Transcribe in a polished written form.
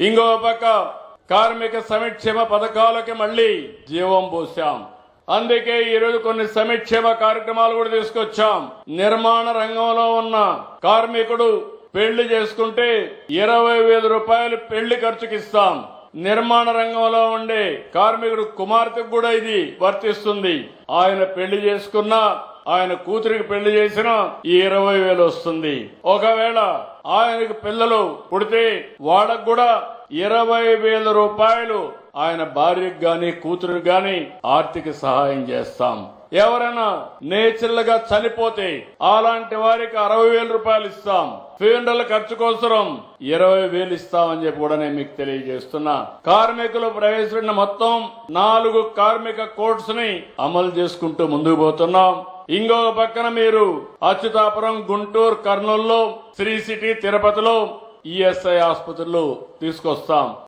ఇంకో పక్క కార్మిక సంక్షేమ పథకాలకి మళ్లీ జీవం పోశాం. అందుకే ఈరోజు కొన్ని సంక్షేమ కార్యక్రమాలు కూడా తీసుకొచ్చాం. నిర్మాణ రంగంలో ఉన్న కార్మికుడు పెళ్లి చేసుకుంటే 20,000 రూపాయలు పెళ్లి ఖర్చుకి ఇస్తాం. నిర్మాణ రంగంలో ఉండే కార్మికుడు కుమార్తెకు కూడా ఇది వర్తిస్తుంది. ఆయన పెళ్లి చేసుకున్నా, ఆయన కూతురికి పెళ్లి చేసినా ఈ 20,000 వస్తుంది. ఒకవేళ ఆయనకు పిల్లలు పుడితే వాళ్ళకు కూడా 20,000 రూపాయలు ఆయన భార్యకు గాని కూతురికి గాని ఆర్థిక సహాయం చేస్తాం. ఎవరైనా నేచురల్ గా చనిపోతే అలాంటి వారికి 60,000 రూపాయలు ఇస్తాం. ఫ్యూనరల్ ఖర్చు కోసం 20,000 ఇస్తామని చెప్పి కూడా నేను మీకు తెలియజేస్తున్నా. కార్మికులు ప్రవేశపెట్టిన మొత్తం 4 కార్మిక కోడ్స్ ని అమలు చేసుకుంటూ ముందుకు పోతున్నాం. ఇంకొక పక్కన మీరు అచ్యుతాపురం, గుంటూరు, కర్నూలులో, శ్రీ సిటీ, తిరుపతిలో ఈఎస్ఐ ఆసుపత్రులు తీసుకొస్తాం.